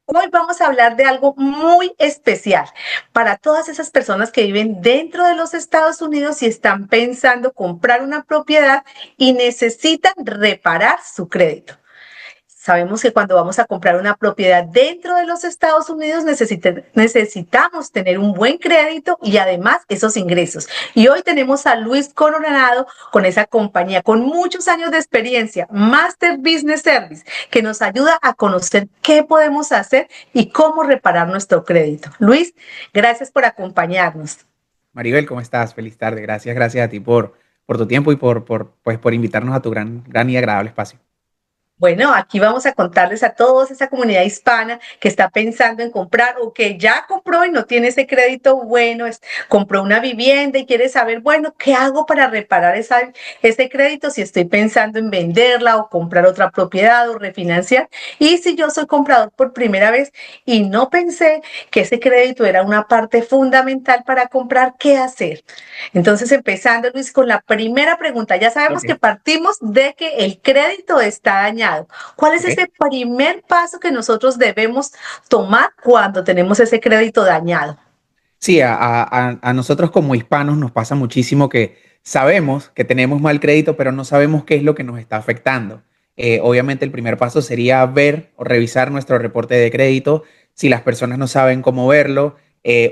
Hoy vamos a hablar de algo muy especial para todas esas personas que viven dentro de los Estados Unidos y están pensando comprar una propiedad y necesitan reparar su crédito. Sabemos que cuando vamos a comprar una propiedad dentro de los Estados Unidos necesitamos tener un buen crédito y además esos ingresos. Y hoy tenemos a Luis Coronado con esa compañía, con muchos años de experiencia, Master Business Service, que nos ayuda a conocer qué podemos hacer y cómo reparar nuestro crédito. Luis, gracias por acompañarnos. Maribel, ¿cómo estás? Feliz tarde. Gracias a ti por tu tiempo y por invitarnos a tu gran y agradable espacio. Bueno, aquí vamos a contarles a toda esa comunidad hispana que está pensando en comprar o que ya compró y no tiene ese crédito bueno, compró una vivienda y quiere saber, bueno, ¿qué hago para reparar ese crédito si estoy pensando en venderla o comprar otra propiedad o refinanciar? Y si yo soy comprador por primera vez y no pensé que ese crédito era una parte fundamental para comprar, ¿qué hacer? Entonces, empezando, Luis, con la primera pregunta, ya sabemos que Ok, partimos de que el crédito está dañado. ¿Cuál es ok. ese primer paso que nosotros debemos tomar cuando tenemos ese crédito dañado? Sí, a nosotros como hispanos nos pasa muchísimo que sabemos que tenemos mal crédito, pero no sabemos qué es lo que nos está afectando. Obviamente el primer paso sería ver o revisar nuestro reporte de crédito. Si las personas no saben cómo verlo,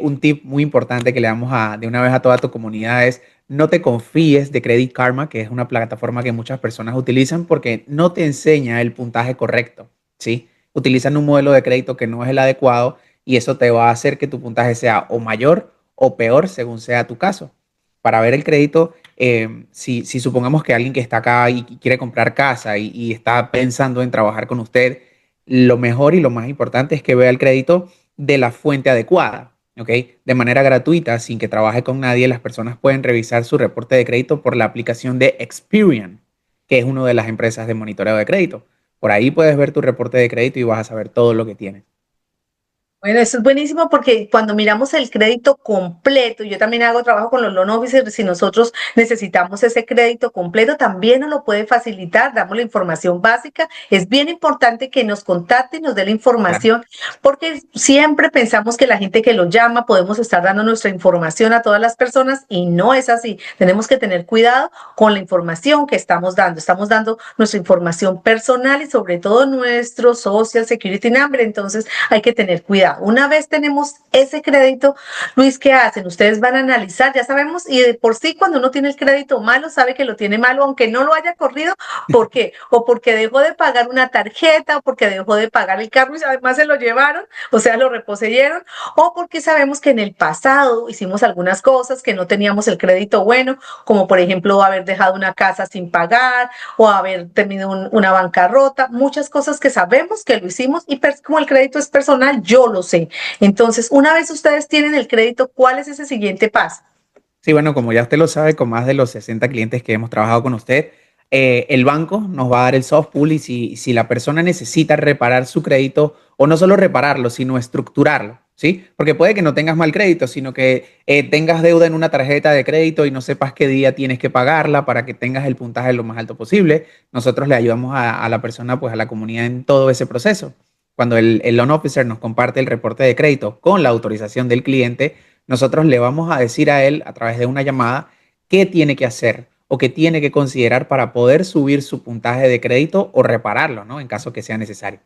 un tip muy importante que le damos de una vez a toda tu comunidad es no te confíes de Credit Karma, que es una plataforma que muchas personas utilizan porque no te enseña el puntaje correcto, ¿sí? Utilizan un modelo de crédito que no es el adecuado y eso te va a hacer que tu puntaje sea o mayor o peor según sea tu caso. Para ver el crédito, si supongamos que alguien que está acá y quiere comprar casa y está pensando en trabajar con usted, lo mejor y lo más importante es que vea el crédito de la fuente adecuada, ¿ok? De manera gratuita, sin que trabaje con nadie, las personas pueden revisar su reporte de crédito por la aplicación de Experian, que es una de las empresas de monitoreo de crédito. Por ahí puedes ver tu reporte de crédito y vas a saber todo lo que tienes. Bueno, eso es buenísimo porque cuando miramos el crédito completo, yo también hago trabajo con los loan officers, si nosotros necesitamos ese crédito completo, también nos lo puede facilitar, damos la información básica. Es bien importante que nos contacte y nos dé la Claro. información, porque siempre pensamos que la gente que lo llama podemos estar dando nuestra información a todas las personas y no es así. Tenemos que tener cuidado con la información que estamos dando. Estamos dando nuestra información personal y sobre todo nuestro Social Security Number, entonces hay que tener cuidado. Una vez tenemos ese crédito, Luis, ¿qué hacen? Ustedes van a analizar, ya sabemos, y de por sí cuando uno tiene el crédito malo, sabe que lo tiene malo, aunque no lo haya corrido, ¿por qué? O porque dejó de pagar una tarjeta, o porque dejó de pagar el carro y además se lo llevaron, o sea, lo reposeyeron, o porque sabemos que en el pasado hicimos algunas cosas que no teníamos el crédito bueno, como por ejemplo haber dejado una casa sin pagar o haber tenido una bancarrota, muchas cosas que sabemos que lo hicimos y como el crédito es personal, yo lo sé. Entonces, una vez ustedes tienen el crédito, ¿cuál es ese siguiente paso? Sí, bueno, como ya usted lo sabe, con más de los 60 clientes que hemos trabajado con usted, el banco nos va a dar el soft pull y si la persona necesita reparar su crédito, o no solo repararlo, sino estructurarlo, ¿sí? Porque puede que no tengas mal crédito, sino que tengas deuda en una tarjeta de crédito y no sepas qué día tienes que pagarla para que tengas el puntaje lo más alto posible. Nosotros le ayudamos a la persona, pues a la comunidad en todo ese proceso. Cuando el loan officer nos comparte el reporte de crédito con la autorización del cliente, nosotros le vamos a decir a él a través de una llamada qué tiene que hacer o qué tiene que considerar para poder subir su puntaje de crédito o repararlo, ¿no? En caso que sea necesario.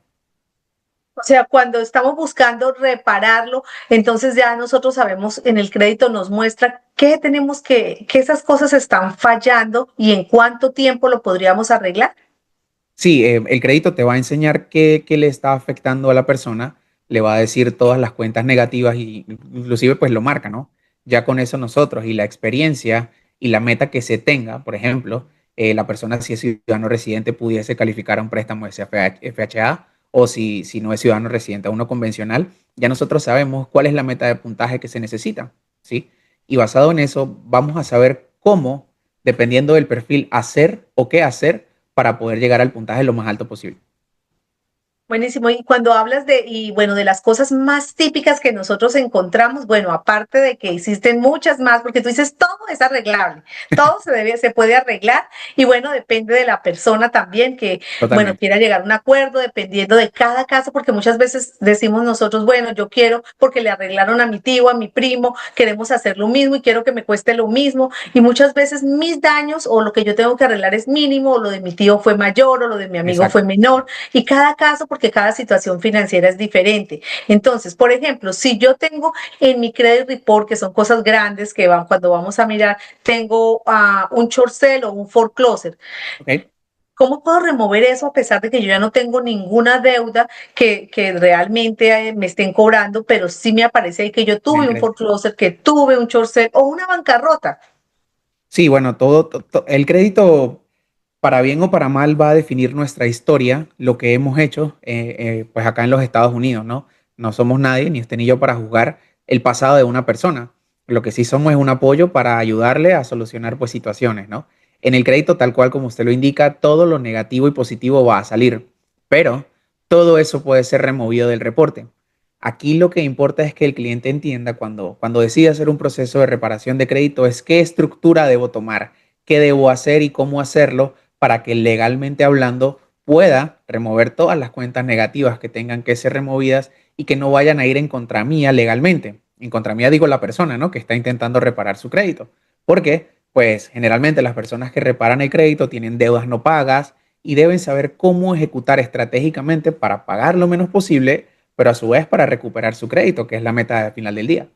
O sea, cuando estamos buscando repararlo, entonces ya nosotros sabemos en el crédito nos muestra qué tenemos que esas cosas están fallando y en cuánto tiempo lo podríamos arreglar. Sí, el crédito te va a enseñar qué le está afectando a la persona, le va a decir todas las cuentas negativas y inclusive pues lo marca, ¿no? Ya con eso nosotros y la experiencia y la meta que se tenga, por ejemplo, la persona si es ciudadano residente pudiese calificar a un préstamo de FHA o si no es ciudadano residente a uno convencional, ya nosotros sabemos cuál es la meta de puntaje que se necesita, ¿sí? Y basado en eso vamos a saber cómo, dependiendo del perfil, hacer o qué hacer para poder llegar al puntaje lo más alto posible. Buenísimo. Y cuando hablas y bueno, de las cosas más típicas que nosotros encontramos, bueno, aparte de que existen muchas más, porque tú dices todo es arreglable, todo se puede arreglar y bueno, depende de la persona también que, bueno, Totalmente. quiera llegar a un acuerdo dependiendo de cada caso, porque muchas veces decimos nosotros, bueno, yo quiero porque le arreglaron a mi tío, a mi primo, queremos hacer lo mismo y quiero que me cueste lo mismo y muchas veces mis daños o lo que yo tengo que arreglar es mínimo o lo de mi tío fue mayor o lo de mi amigo fue Exacto. menor y cada caso, porque cada situación financiera es diferente. Entonces, por ejemplo, si yo tengo en mi credit report, que son cosas grandes que van cuando vamos a mirar, tengo un short sale o un foreclosure. Ok. ¿Cómo puedo remover eso a pesar de que yo ya no tengo ninguna deuda que realmente me estén cobrando, pero sí me aparece ahí que yo En el tuve un crédito. foreclosure, que tuve un short sale o una bancarrota? Sí, bueno, el crédito, para bien o para mal, va a definir nuestra historia, lo que hemos hecho, pues acá en los Estados Unidos, ¿no? No somos nadie, ni usted ni yo, para juzgar el pasado de una persona. Lo que sí somos es un apoyo para ayudarle a solucionar, pues, situaciones, ¿no? En el crédito, tal cual como usted lo indica, todo lo negativo y positivo va a salir, pero todo eso puede ser removido del reporte. Aquí lo que importa es que el cliente entienda cuando decide hacer un proceso de reparación de crédito es qué estructura debo tomar, qué debo hacer y cómo hacerlo para que legalmente hablando pueda remover todas las cuentas negativas que tengan que ser removidas y que no vayan a ir en contra mía legalmente. En contra mía digo la persona, ¿no? Que está intentando reparar su crédito. Porque, pues, generalmente las personas que reparan el crédito tienen deudas no pagas y deben saber cómo ejecutar estratégicamente para pagar lo menos posible, pero a su vez para recuperar su crédito, que es la meta al final del día.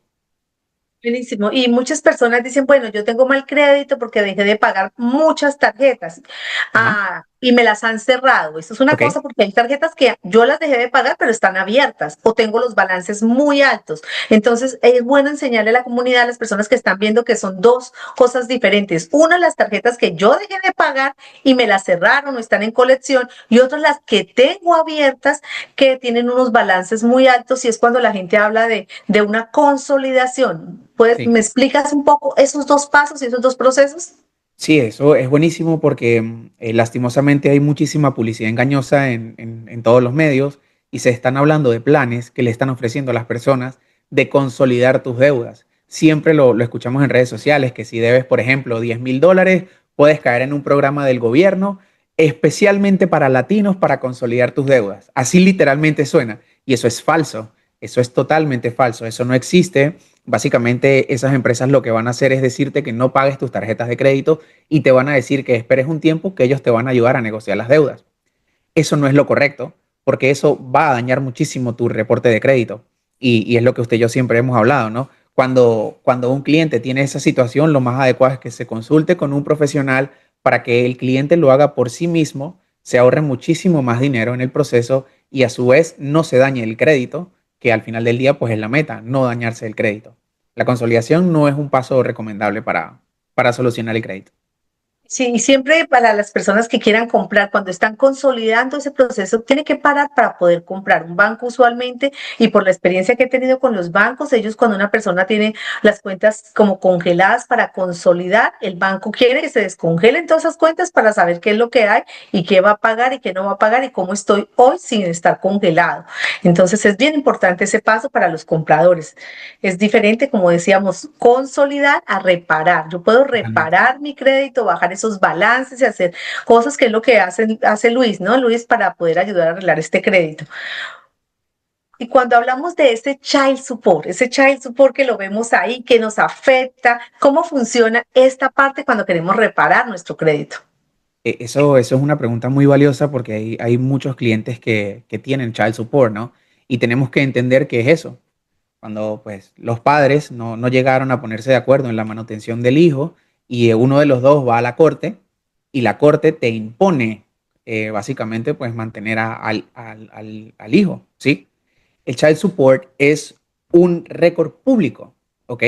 Buenísimo. Y muchas personas dicen, bueno, yo tengo mal crédito porque dejé de pagar muchas tarjetas Ajá. y me las han cerrado. Eso es una Ok. cosa porque hay tarjetas que yo las dejé de pagar, pero están abiertas o tengo los balances muy altos. Entonces, es bueno enseñarle a la comunidad, a las personas que están viendo que son dos cosas diferentes. Una, las tarjetas que yo dejé de pagar y me las cerraron o están en colección y otras las que tengo abiertas que tienen unos balances muy altos y es cuando la gente habla de una consolidación. Pues, Sí. ¿me explicas un poco esos dos pasos y esos dos procesos? Sí, eso es buenísimo porque lastimosamente hay muchísima publicidad engañosa en todos los medios y se están hablando de planes que le están ofreciendo a las personas de consolidar tus deudas. Siempre lo escuchamos en redes sociales que si debes, por ejemplo, $10,000, puedes caer en un programa del gobierno especialmente para latinos para consolidar tus deudas. Así literalmente suena y eso es falso. Eso es totalmente falso. Eso no existe. Básicamente, esas empresas lo que van a hacer es decirte que no pagues tus tarjetas de crédito y te van a decir que esperes un tiempo que ellos te van a ayudar a negociar las deudas. Eso no es lo correcto, porque eso va a dañar muchísimo tu reporte de crédito. Y es lo que usted y yo siempre hemos hablado, ¿no? Cuando un cliente tiene esa situación, lo más adecuado es que se consulte con un profesional para que el cliente lo haga por sí mismo, se ahorre muchísimo más dinero en el proceso y a su vez no se dañe el crédito, que al final del día pues es la meta, no dañarse el crédito. La consolidación no es un paso recomendable para solucionar el crédito. Sí, y siempre para las personas que quieran comprar, cuando están consolidando ese proceso, tiene que parar para poder comprar. Un banco usualmente, y por la experiencia que he tenido con los bancos, ellos cuando una persona tiene las cuentas como congeladas para consolidar, el banco quiere que se descongelen todas esas cuentas para saber qué es lo que hay y qué va a pagar y qué no va a pagar y cómo estoy hoy sin estar congelado. Entonces es bien importante ese paso para los compradores. Es diferente, como decíamos, consolidar a reparar. Yo puedo Totalmente. reparar mi crédito, bajar esos balances y hacer cosas que es lo que hace Luis, ¿no? Luis para poder ayudar a arreglar este crédito. Y cuando hablamos de ese child support que lo vemos ahí, que nos afecta, ¿cómo funciona esta parte cuando queremos reparar nuestro crédito? Eso es una pregunta muy valiosa porque hay muchos clientes que tienen child support, ¿no? Y tenemos que entender qué es eso. Cuando pues los padres no llegaron a ponerse de acuerdo en la manutención del hijo y uno de los dos va a la corte y la corte te impone básicamente pues mantener al hijo, ¿sí? El child support es un récord público, ¿ok?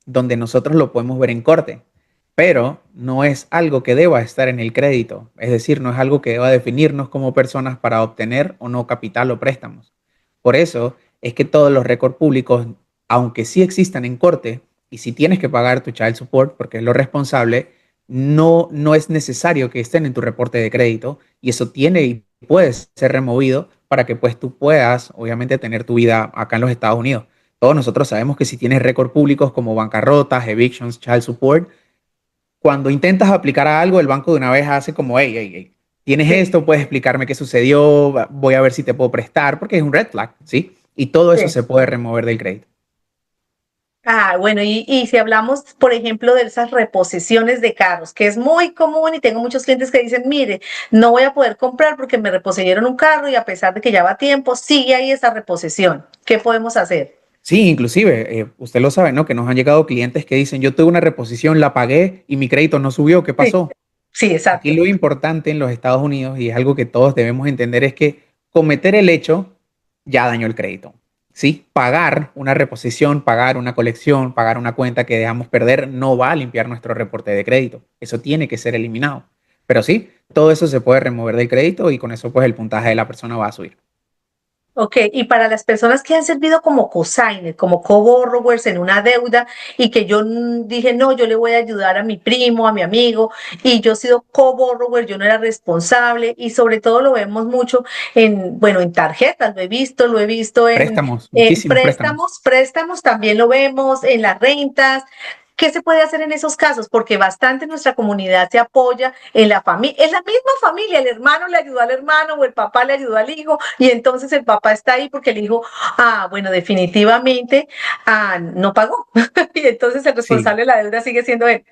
Donde nosotros lo podemos ver en corte, pero no es algo que deba estar en el crédito, es decir, no es algo que deba definirnos como personas para obtener o no capital o préstamos. Por eso es que todos los récords públicos, aunque sí existan en corte y si tienes que pagar tu child support porque es lo responsable, no es necesario que estén en tu reporte de crédito y eso tiene y puede ser removido para que pues tú puedas, obviamente, tener tu vida acá en los Estados Unidos. Todos nosotros sabemos que si tienes récords públicos como bancarrotas, evictions, child support, cuando intentas aplicar a algo, el banco de una vez hace como, hey, hey, hey, tienes Sí, esto, puedes explicarme qué sucedió, voy a ver si te puedo prestar, porque es un red flag, ¿sí? Y todo eso sí. se puede remover del crédito. Ah, bueno, y si hablamos, por ejemplo, de esas reposiciones de carros, que es muy común y tengo muchos clientes que dicen, mire, no voy a poder comprar porque me reposicionaron un carro y a pesar de que ya va tiempo, sigue ahí esa reposición. ¿Qué podemos hacer? Sí, inclusive, usted lo sabe, ¿no? Que nos han llegado clientes que dicen, yo tuve una reposición, la pagué y mi crédito no subió, ¿qué Sí, pasó? sí, Aquí exacto. lo importante en los Estados Unidos, y es algo que todos debemos entender, es que cometer el hecho ya dañó el crédito. ¿Sí? Pagar una reposición, pagar una colección, pagar una cuenta que dejamos perder, no va a limpiar nuestro reporte de crédito. Eso tiene que ser eliminado. Pero sí, todo eso se puede remover del crédito y con eso pues el puntaje de la persona va a subir. Ok, y para las personas que han servido como cosigner, como co-borrowers en una deuda y que yo dije, no, yo le voy a ayudar a mi primo, a mi amigo, y yo he sido co-borrower, yo no era responsable y sobre todo lo vemos mucho en, bueno, en tarjetas, lo he visto Préstamos, en muchísimos préstamos. préstamos también lo vemos, en las rentas. ¿Qué se puede hacer en esos casos? Porque bastante nuestra comunidad se apoya en la familia, en la misma familia, el hermano le ayudó al hermano o el papá le ayudó al hijo y entonces el papá está ahí porque el hijo, bueno, definitivamente no pagó y entonces el Sí, responsable de la deuda sigue siendo él.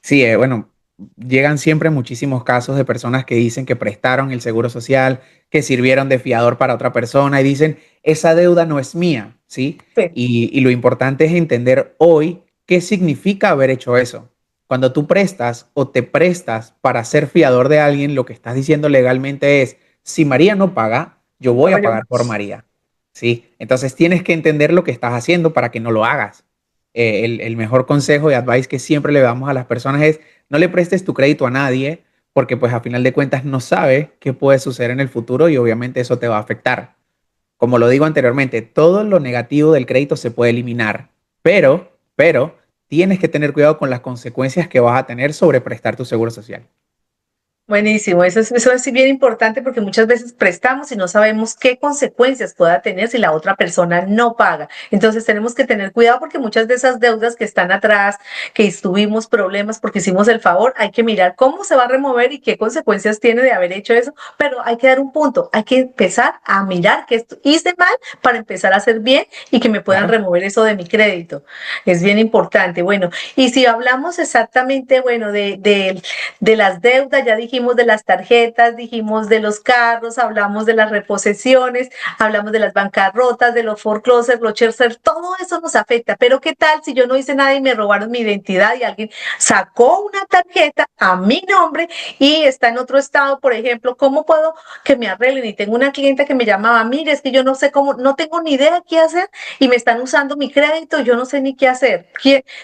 sí, bueno, llegan siempre muchísimos casos de personas que dicen que prestaron el seguro social, que sirvieron de fiador para otra persona y dicen, esa deuda no es mía, ¿sí? Sí. Y lo importante es entender hoy qué significa haber hecho eso. Cuando tú prestas o te prestas para ser fiador de alguien, lo que estás diciendo legalmente es, si María no paga, yo voy Pago a yo. pagar por María, ¿sí? Entonces tienes que entender lo que estás haciendo para que no lo hagas. El mejor consejo y advice que siempre le damos a las personas es no le prestes tu crédito a nadie porque pues a final de cuentas no sabes qué puede suceder en el futuro y obviamente eso te va a afectar. Como lo digo anteriormente, todo lo negativo del crédito se puede eliminar, pero tienes que tener cuidado con las consecuencias que vas a tener sobre prestar tu seguro social. Buenísimo, eso es bien importante porque muchas veces prestamos y no sabemos qué consecuencias pueda tener si la otra persona no paga. Entonces tenemos que tener cuidado porque muchas de esas deudas que están atrás, que tuvimos problemas porque hicimos el favor, hay que mirar cómo se va a remover y qué consecuencias tiene de haber hecho eso, pero hay que dar un punto, hay que empezar a mirar que esto hice mal para empezar a hacer bien y que me puedan Claro. remover eso de mi crédito. Es bien importante. Bueno, y si hablamos exactamente, bueno, de las deudas, ya dijimos de las tarjetas, dijimos de los carros, hablamos de las reposesiones, hablamos de las bancarrotas, de los foreclosures, los churches, todo eso nos afecta. Pero ¿qué tal si yo no hice nada y me robaron mi identidad y alguien sacó una tarjeta a mi nombre y está en otro estado, por ejemplo? ¿Cómo puedo que me arreglen? Y tengo una clienta que me llamaba, mire, es que yo no sé cómo, no tengo ni idea qué hacer y me están usando mi crédito, yo no sé ni qué hacer.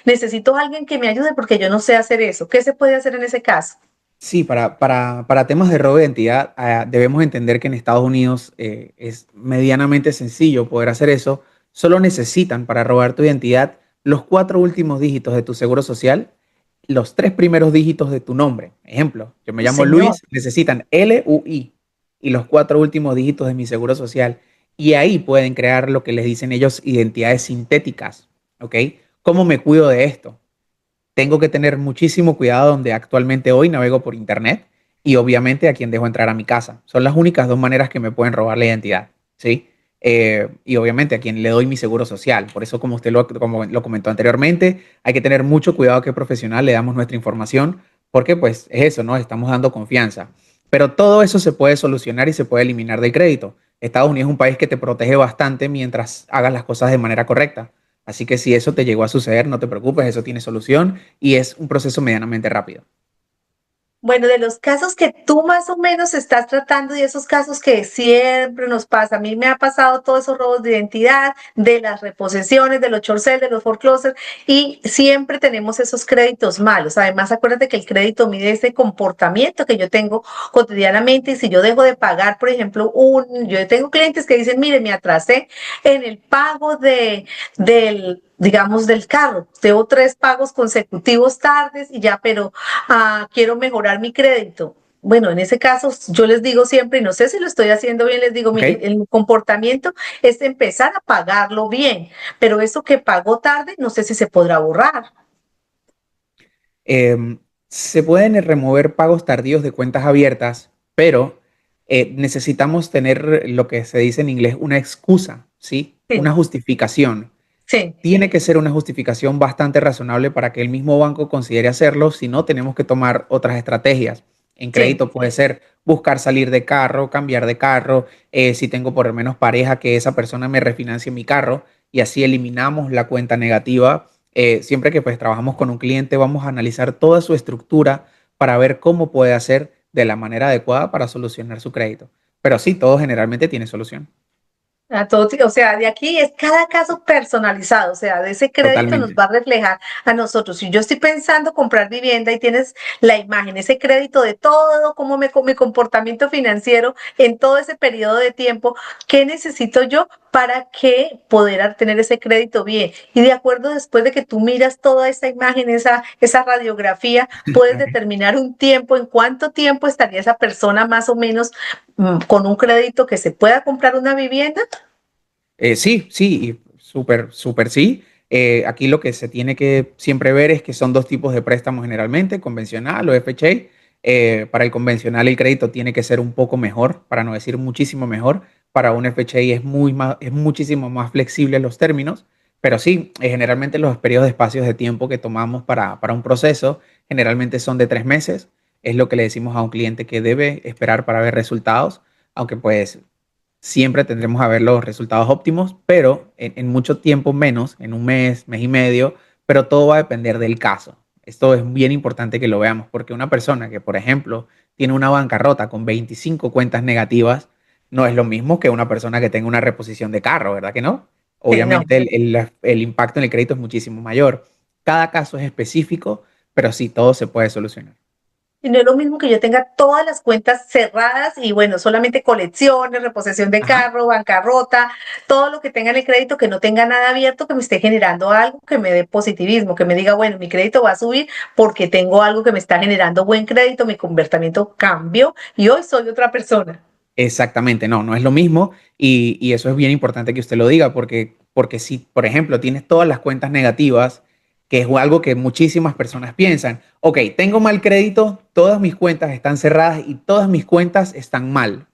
Necesito a alguien que me ayude porque yo no sé hacer eso. ¿Qué se puede hacer en ese caso? Sí, para temas de robo de identidad, debemos entender que en Estados Unidos es medianamente sencillo poder hacer eso. Solo necesitan para robar tu identidad los cuatro últimos dígitos de tu seguro social, los tres primeros dígitos de tu nombre. Ejemplo, yo me llamo Señor. Luis, necesitan LUI y los cuatro últimos dígitos de mi seguro social. Y ahí pueden crear lo que les dicen ellos identidades sintéticas. ¿Ok? ¿Cómo me cuido de esto? Tengo que tener muchísimo cuidado donde actualmente hoy navego por internet y obviamente a quien dejo entrar a mi casa. Son las únicas dos maneras que me pueden robar la identidad, ¿sí? Y obviamente a quien le doy mi seguro social. Por eso, como usted como lo comentó anteriormente, hay que tener mucho cuidado a qué profesional le damos nuestra información, porque pues es eso, ¿no? Estamos dando confianza. Pero todo eso se puede solucionar y se puede eliminar del crédito. Estados Unidos es un país que te protege bastante mientras hagas las cosas de manera correcta. Así que si eso te llegó a suceder, no te preocupes, eso tiene solución y es un proceso medianamente rápido. Bueno, de los casos que tú más o menos estás tratando y esos casos que siempre nos pasa, a mí me ha pasado todos esos robos de identidad, de las reposesiones, de los chorcel, de los foreclosures y siempre tenemos esos créditos malos. Además, acuérdate que el crédito mide ese comportamiento que yo tengo cotidianamente y si yo dejo de pagar, por ejemplo, yo tengo clientes que dicen, mire, me atrasé en el pago digamos, del carro. Tengo 3 pagos consecutivos tardes y ya, pero quiero mejorar mi crédito. bueno, en ese caso yo les digo siempre, y no sé si lo estoy haciendo bien, les digo, ¿Ok? mire, el comportamiento es empezar a pagarlo bien, pero eso que pagó tarde, no sé si se podrá borrar. Em, Se pueden remover pagos tardíos de cuentas abiertas, pero necesitamos tener lo que se dice en inglés una excusa, ¿sí? Una Sí, justificación. sí, Tiene que ser una justificación bastante razonable para que el mismo banco considere hacerlo, si no tenemos que tomar otras estrategias. En sí. crédito puede ser buscar salir de carro, cambiar de carro, si tengo por lo menos pareja, que esa persona me refinancie mi carro y así eliminamos la cuenta negativa. Siempre que pues trabajamos con un cliente vamos a analizar toda su estructura para ver cómo puede hacer de la manera adecuada para solucionar su crédito. Pero sí, todo generalmente tiene solución. A todo, o sea, de aquí es cada caso personalizado, o sea, de ese crédito nos Totalmente. va a reflejar a nosotros. Si yo estoy pensando comprar vivienda y tienes la imagen, ese crédito de todo, cómo mi comportamiento financiero en todo ese periodo de tiempo, ¿qué necesito yo para que poder tener ese crédito bien? Y de acuerdo, después de que tú miras toda esa imagen, esa radiografía, puedes determinar un tiempo, en cuánto tiempo estaría esa persona más o menos con un crédito que se pueda comprar una vivienda. Sí, sí, y súper, súper sí. Aquí lo que se tiene que siempre ver es que son dos tipos de préstamos generalmente, convencional o FHA. Para el convencional el crédito tiene que ser un poco mejor, para no decir muchísimo mejor. Para un FHA es muchísimo más flexible los términos, pero sí, generalmente los periodos de espacios de tiempo que tomamos para un proceso generalmente son de 3 meses. Es lo que le decimos a un cliente que debe esperar para ver resultados, aunque pues siempre tendremos a ver los resultados óptimos, pero en mucho tiempo menos, en un mes, mes y medio, pero todo va a depender del caso. Esto es bien importante que lo veamos, porque una persona que, por ejemplo, tiene una bancarrota con 25 cuentas negativas, no es lo mismo que una persona que tenga una reposición de carro, ¿verdad que no? Sí, no. Obviamente el impacto en el crédito es muchísimo mayor. Cada caso es específico, pero sí, todo se puede solucionar. Y no es lo mismo que yo tenga todas las cuentas cerradas y bueno, solamente colecciones, reposición de Ajá. carro, bancarrota, todo lo que tenga en el crédito, que no tenga nada abierto, que me esté generando algo que me dé positivismo, que me diga, bueno, mi crédito va a subir porque tengo algo que me está generando buen crédito, mi comportamiento cambió y hoy soy otra persona. Exactamente, no, no es lo mismo y eso es bien importante que usted lo diga porque si, por ejemplo, tienes todas las cuentas negativas, que es algo que muchísimas personas piensan, ok, tengo mal crédito, todas mis cuentas están cerradas y todas mis cuentas están mal.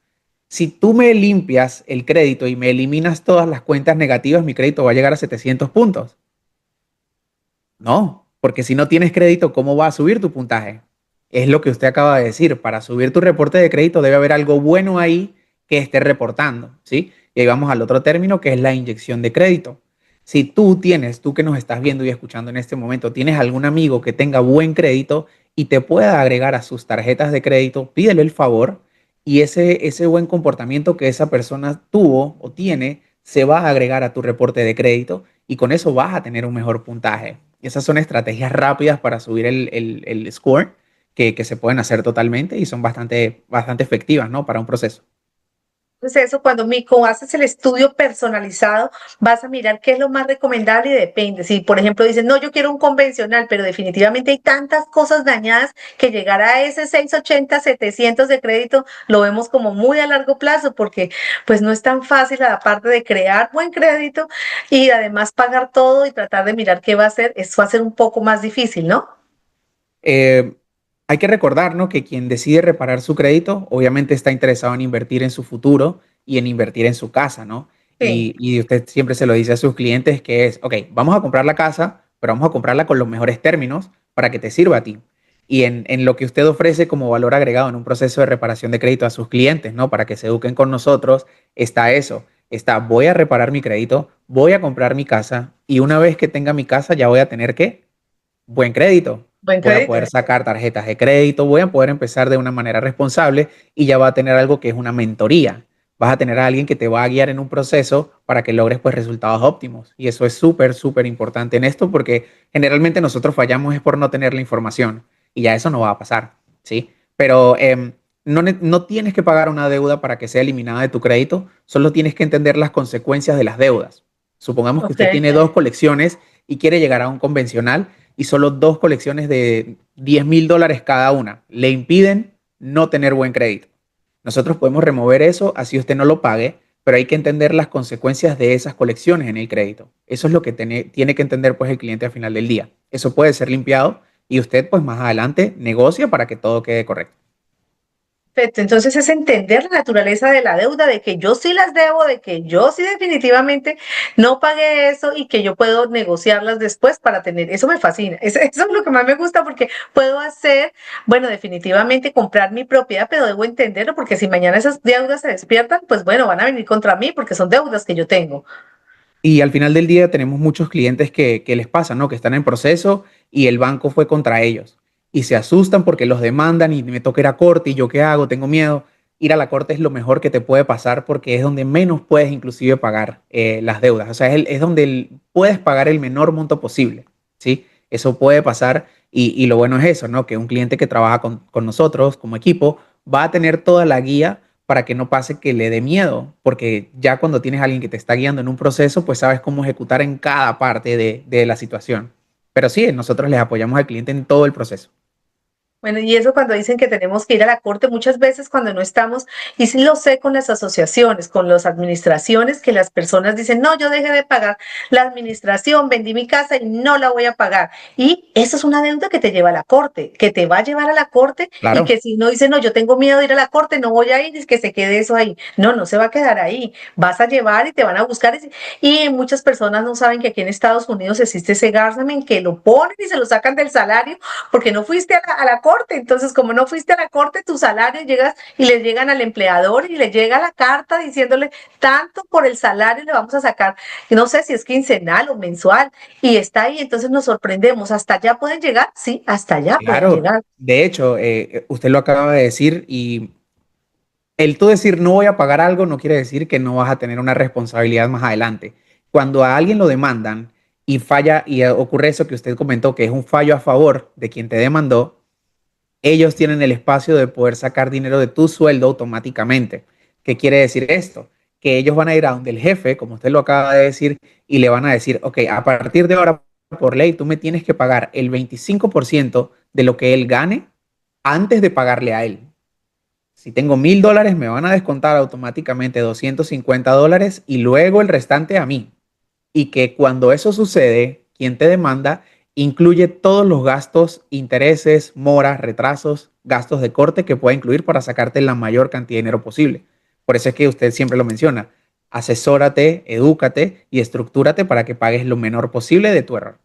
Si tú me limpias el crédito y me eliminas todas las cuentas negativas, mi crédito va a llegar a 700 puntos. No, porque si no tienes crédito, ¿cómo va a subir tu puntaje? Es lo que usted acaba de decir. Para subir tu reporte de crédito debe haber algo bueno ahí que esté reportando, ¿sí? Y ahí vamos al otro término que es la inyección de crédito. Si tú que nos estás viendo y escuchando en este momento, tienes algún amigo que tenga buen crédito y te pueda agregar a sus tarjetas de crédito, pídele el favor y ese buen comportamiento que esa persona tuvo o tiene se va a agregar a tu reporte de crédito y con eso vas a tener un mejor puntaje. Esas son estrategias rápidas para subir el score que se pueden hacer totalmente y son bastante, bastante efectivas, ¿no? Para un proceso. Entonces eso, como haces el estudio personalizado, vas a mirar qué es lo más recomendable y depende. Si, por ejemplo, dices, no, yo quiero un convencional, pero definitivamente hay tantas cosas dañadas que llegar a ese 680, 700 de crédito lo vemos como muy a largo plazo porque pues no es tan fácil aparte de crear buen crédito y además pagar todo y tratar de mirar qué va a hacer, eso va a ser un poco más difícil, ¿no? Eh, Hay que recordar, ¿no? Que quien decide reparar su crédito, obviamente está interesado en invertir en su futuro y en invertir en su casa, ¿no? Sí. Y usted siempre se lo dice a sus clientes que es, ok, vamos a comprar la casa, pero vamos a comprarla con los mejores términos para que te sirva a ti. Y en lo que usted ofrece como valor agregado en un proceso de reparación de crédito a sus clientes, ¿no? Para que se eduquen con nosotros, está eso. Está, voy a reparar mi crédito, voy a comprar mi casa y una vez que tenga mi casa ya voy a tener que buen crédito. Buen Voy a crédito. poder sacar tarjetas de crédito, voy a poder empezar de una manera responsable y ya va a tener algo que es una mentoría. Vas a tener a alguien que te va a guiar en un proceso para que logres pues resultados óptimos. Y eso es súper, súper importante en esto porque generalmente nosotros fallamos es por no tener la información y ya eso no va a pasar, ¿sí? Pero no tienes que pagar una deuda para que sea eliminada de tu crédito, solo tienes que entender las consecuencias de las deudas. Supongamos que Ok. usted tiene dos colecciones y quiere llegar a un convencional y solo dos colecciones de $10,000 cada una. Le impiden no tener buen crédito. Nosotros podemos remover eso así usted no lo pague, pero hay que entender las consecuencias de esas colecciones en el crédito. Eso es lo que tiene que entender pues el cliente al final del día. Eso puede ser limpiado y usted pues más adelante negocia para que todo quede correcto. Perfecto, entonces es entender la naturaleza de la deuda, de que yo sí las debo, de que yo sí definitivamente no pagué eso y que yo puedo negociarlas después para tener, eso me fascina, eso es lo que más me gusta porque puedo hacer, bueno, definitivamente comprar mi propiedad, pero debo entenderlo porque si mañana esas deudas se despiertan, pues bueno, van a venir contra mí porque son deudas que yo tengo. Y al final del día tenemos muchos clientes que les pasa, ¿no? Que están en proceso y el banco fue contra ellos. Y se asustan porque los demandan y me toca ir a corte y yo qué hago, tengo miedo. Ir a la corte es lo mejor que te puede pasar porque es donde menos puedes inclusive pagar las deudas. O sea, es donde puedes pagar el menor monto posible, ¿sí? Eso puede pasar y lo bueno es eso, ¿no? Que un cliente que trabaja con nosotros como equipo va a tener toda la guía para que no pase que le dé miedo, porque ya cuando tienes a alguien que te está guiando en un proceso, pues sabes cómo ejecutar en cada parte de la situación. Pero sí, nosotros les apoyamos al cliente en todo el proceso. Bueno, y eso cuando dicen que tenemos que ir a la corte, muchas veces cuando no estamos, y sí lo sé con las asociaciones, con las administraciones, que las personas dicen, no, yo dejé de pagar la administración, vendí mi casa y no la voy a pagar. Y eso es una deuda que te lleva a la corte, que te va a llevar a la corte y Claro, que si no dice, no, yo tengo miedo de ir a la corte, no voy a ir, es que se quede eso ahí. No, no se va a quedar ahí. Vas a llevar y te van a buscar. Y muchas personas no saben que aquí en Estados Unidos existe ese Garzamen que lo ponen y se lo sacan del salario porque no fuiste a la corte. Entonces, como no fuiste a la corte, tu salario llegas y le llegan al empleador y le llega la carta diciéndole tanto por el salario le vamos a sacar, no sé si es quincenal o mensual, y está ahí. Entonces nos sorprendemos. ¿Hasta allá pueden llegar? Sí, hasta allá pueden claro. llegar. De hecho, usted lo acaba de decir y el tú decir no voy a pagar algo no quiere decir que no vas a tener una responsabilidad más adelante. Cuando a alguien lo demandan y falla y ocurre eso que usted comentó, que es un fallo a favor de quien te demandó, ellos tienen el espacio de poder sacar dinero de tu sueldo automáticamente. ¿Qué quiere decir esto? Que ellos van a ir a donde el jefe, como usted lo acaba de decir, y le van a decir, ok, a partir de ahora, por ley, tú me tienes que pagar el 25% de lo que él gane antes de pagarle a él. Si tengo $1,000, me van a descontar automáticamente $250 y luego el restante a mí. Y que cuando eso sucede, quien te demanda incluye todos los gastos, intereses, moras, retrasos, gastos de corte que pueda incluir para sacarte la mayor cantidad de dinero posible. Por eso es que usted siempre lo menciona. Asesórate, edúcate y estructúrate para que pagues lo menor posible de tu error.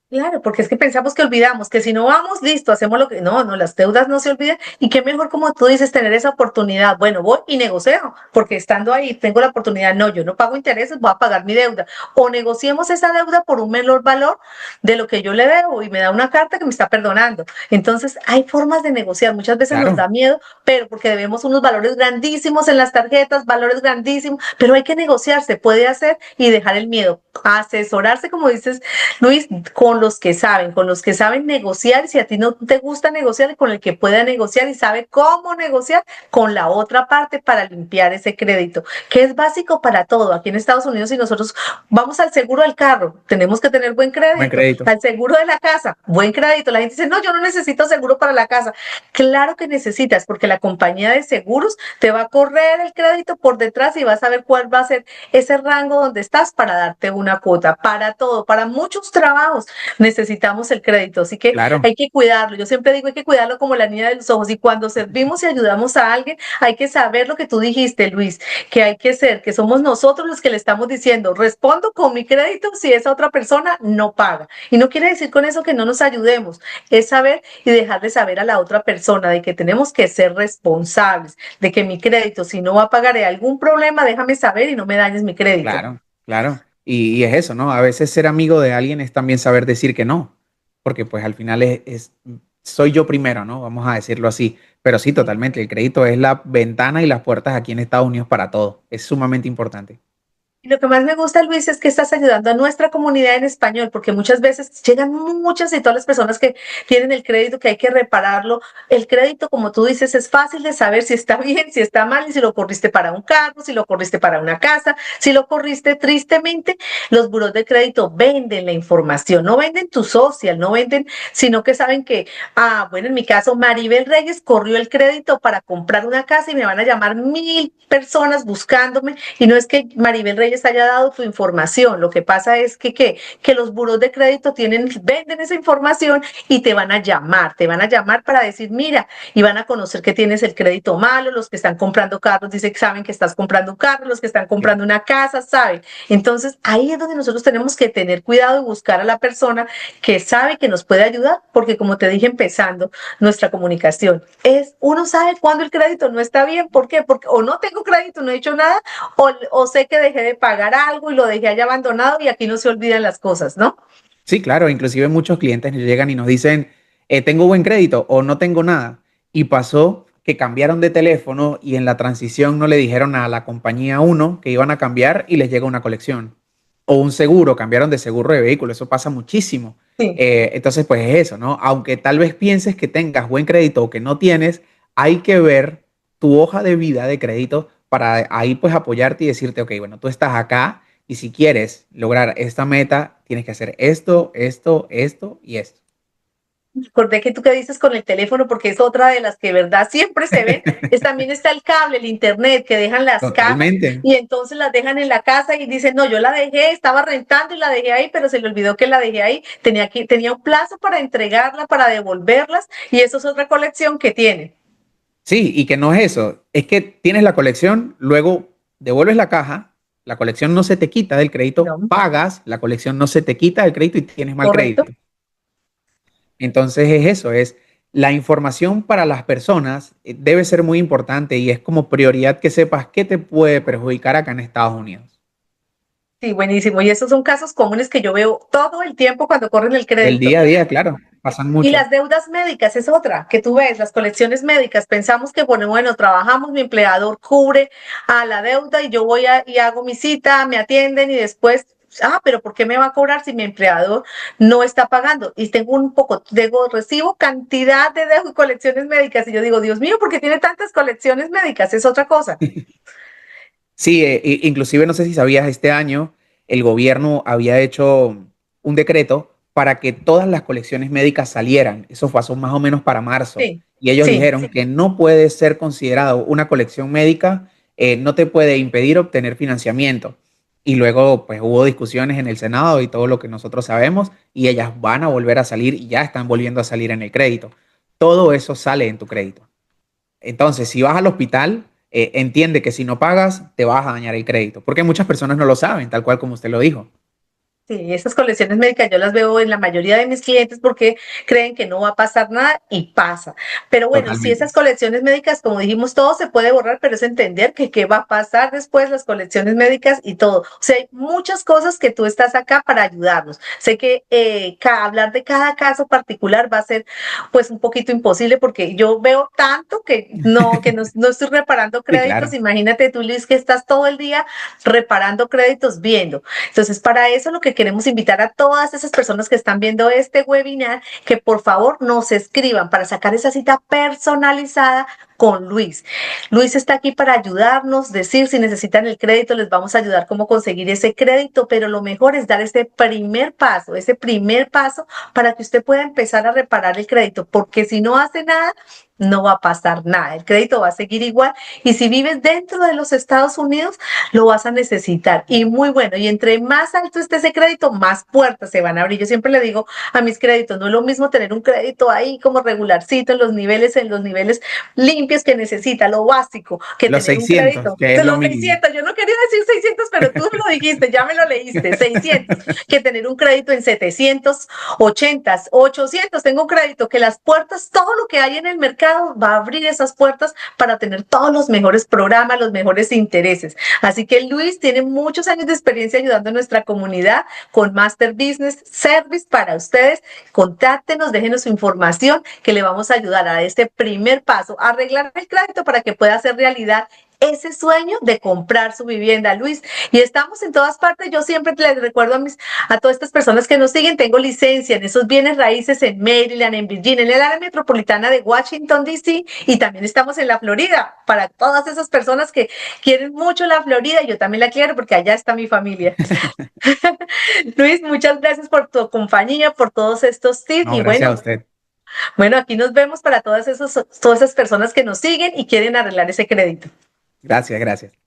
Claro, porque es que pensamos que olvidamos, que si no vamos, listo, hacemos lo que... No, no, las deudas no se olvidan. Y qué mejor, como tú dices, tener esa oportunidad. Bueno, voy y negocio, porque estando ahí tengo la oportunidad. No, yo no pago intereses, voy a pagar mi deuda. O negociemos esa deuda por un menor valor de lo que yo le debo y me da una carta que me está perdonando. Entonces, hay formas de negociar. Muchas veces nos Claro, da miedo, pero porque debemos unos valores grandísimos en las tarjetas, valores grandísimos, pero hay que negociar, se puede hacer y dejar el miedo. Asesorarse, como dices, Luis, con los que saben negociar, si a ti no te gusta negociar, con el que pueda negociar y sabe cómo negociar con la otra parte para limpiar ese crédito, que es básico para todo. Aquí en Estados Unidos, si nosotros vamos al seguro del carro, tenemos que tener buen buen crédito, crédito. al seguro de la casa, buen crédito. La gente dice, no, yo no necesito seguro para la casa. Claro que necesitas, porque la compañía de seguros te va a correr el crédito por detrás y vas a ver cuál va a ser ese rango donde estás para darte una cuota, para todo, para muchos trabajos necesitamos el crédito, así que Claro, hay que cuidarlo. Yo siempre digo hay que cuidarlo como la niña de los ojos y cuando servimos y ayudamos a alguien hay que saber lo que tú dijiste, Luis, que hay que ser, que somos nosotros los que le estamos diciendo, respondo con mi crédito si esa otra persona no paga. Y no quiere decir con eso que no nos ayudemos, es saber y dejarle saber a la otra persona de que tenemos que ser responsables, de que mi crédito, si no va a pagar algún problema, déjame saber y no me dañes mi crédito. claro, claro. Y es eso, ¿no? A veces ser amigo de alguien es también saber decir que no, porque pues al final soy yo primero, ¿no? Vamos a decirlo así. Pero sí, Sí. totalmente, el crédito es la ventana y las puertas aquí en Estados Unidos para todo. Es sumamente importante. Y lo que más me gusta, Luis, es que estás ayudando a nuestra comunidad en español, porque muchas veces llegan muchas y todas las personas que tienen el crédito, que hay que repararlo. El crédito, como tú dices, es fácil de saber si está bien, si está mal, y si lo corriste para un carro, si lo corriste para una casa, si lo corriste tristemente. Los buros de crédito venden la información, no venden tu social, no venden, sino que saben que, bueno, en mi caso, Maribel Reyes corrió el crédito para comprar una casa y me van a llamar 1000 personas buscándome. Y no es que Maribel Reyes haya dado tu información, lo que pasa es que los buros de crédito venden esa información y te van a llamar para decir, mira, y van a conocer que tienes el crédito malo, los que están comprando carros dicen que saben que estás comprando un carro, los que están comprando una casa saben. Entonces ahí es donde nosotros tenemos que tener cuidado y buscar a la persona que sabe que nos puede ayudar, porque como te dije empezando nuestra comunicación, uno sabe cuando el crédito no está bien. ¿Por qué? Porque o no tengo crédito, no he hecho nada, o sé que dejé de pagar algo y lo dejé allá abandonado y aquí no se olvidan las cosas, ¿no? Sí, claro, inclusive muchos clientes nos llegan y nos dicen, tengo buen crédito o no tengo nada. Y pasó que cambiaron de teléfono y en la transición no le dijeron a la compañía uno que iban a cambiar y les llega una colección. O un seguro, cambiaron de seguro de vehículo, eso pasa muchísimo. Sí. Entonces, pues es eso, ¿no? Aunque tal vez pienses que tengas buen crédito o que no tienes, hay que ver tu hoja de vida de crédito para ahí pues apoyarte y decirte, ok, bueno, tú estás acá y si quieres lograr esta meta, tienes que hacer esto, esto, esto y esto. Recordé que tú que dices con el teléfono, porque es otra de las que de verdad siempre se ven, también está el cable, el internet, que dejan las cajas Totalmente. y entonces las dejan en la casa y dicen, no, yo la dejé, estaba rentando y la dejé ahí, pero se le olvidó que la dejé ahí, tenía un plazo para entregarla, para devolverlas, y eso es otra colección que tiene. Sí, y que no es eso, es que tienes la colección, luego devuelves la caja, la colección no se te quita del crédito, No, pagas, la colección no se te quita del crédito y tienes mal correcto. crédito. Entonces es eso, es la información para las personas debe ser muy importante y es como prioridad que sepas qué te puede perjudicar acá en Estados Unidos. Sí, buenísimo. Y esos son casos comunes que yo veo todo el tiempo cuando corren el Del crédito. día a día, claro, pasan Y mucho. las deudas médicas es otra, que tú ves, las colecciones médicas. Pensamos que, bueno, trabajamos, mi empleador cubre a la deuda y yo y hago mi cita, me atienden y después, pero ¿por qué me va a cobrar si mi empleador no está pagando? Y recibo cantidad de colecciones médicas y yo digo, Dios mío, ¿por qué tiene tantas colecciones médicas? Es otra cosa. Sí, inclusive no sé si sabías, este año el gobierno había hecho un decreto para que todas las colecciones médicas salieran. Eso pasó más o menos para marzo. Sí, Y ellos sí. dijeron que no puede ser considerado una colección médica, no te puede impedir obtener financiamiento. Y luego, pues hubo discusiones en el Senado y todo lo que nosotros sabemos, y ellas van a volver a salir y ya están volviendo a salir en el crédito. Todo eso sale en tu crédito. Entonces, si vas al hospital, entiende que si no pagas, te vas a dañar el crédito, porque muchas personas no lo saben, tal cual como usted lo dijo. Sí, esas colecciones médicas yo las veo en la mayoría de mis clientes porque creen que no va a pasar nada y pasa. Pero bueno, y si Totalmente. esas colecciones médicas, como dijimos, todo se puede borrar, pero es entender que qué va a pasar después, las colecciones médicas y todo. O sea, hay muchas cosas que tú estás acá para ayudarnos. Sé que hablar de cada caso particular va a ser pues un poquito imposible porque yo veo tanto que no estoy reparando Sí, créditos. claro. Imagínate tú, Luis, que estás todo el día reparando créditos viendo. Entonces, para eso lo que queremos invitar a todas esas personas que están viendo este webinar, que por favor nos escriban para sacar esa cita personalizada con Luis. Luis está aquí para ayudarnos, decir si necesitan el crédito, les vamos a ayudar cómo conseguir ese crédito, pero lo mejor es dar ese primer paso para que usted pueda empezar a reparar el crédito, porque si no hace nada, no va a pasar nada, el crédito va a seguir igual y si vives dentro de los Estados Unidos, lo vas a necesitar. Y muy bueno, y entre más alto esté ese crédito, más puertas se van a abrir. Yo siempre le digo a mis créditos, no es lo mismo tener un crédito ahí como regularcito en los niveles limpios que necesita, lo básico, que Los tener un 600, crédito que es de lo los mínimo. 600. Yo no quería decir 600, pero tú lo dijiste, ya me lo leíste, 600, que tener un crédito en 700, 80, 800. Tengo un crédito que las puertas, todo lo que hay en el mercado va a abrir esas puertas para tener todos los mejores programas, los mejores intereses. Así que Luis tiene muchos años de experiencia ayudando a nuestra comunidad con Master Business Service para ustedes. Contáctenos, déjenos su información que le vamos a ayudar a este primer paso, a arreglar el crédito para que pueda hacer realidad ese sueño de comprar su vivienda, Luis. Y estamos en todas partes. Yo siempre les recuerdo a todas estas personas que nos siguen, tengo licencia en esos bienes raíces en Maryland, en Virginia, en el área metropolitana de Washington, D.C. y también estamos en la Florida. Para todas esas personas que quieren mucho la Florida, yo también la quiero porque allá está mi familia. Luis, muchas gracias por tu compañía, por todos estos tips. No, Y gracias a bueno, usted. bueno, aquí nos vemos para todas esas personas que nos siguen y quieren arreglar ese crédito. Gracias, gracias.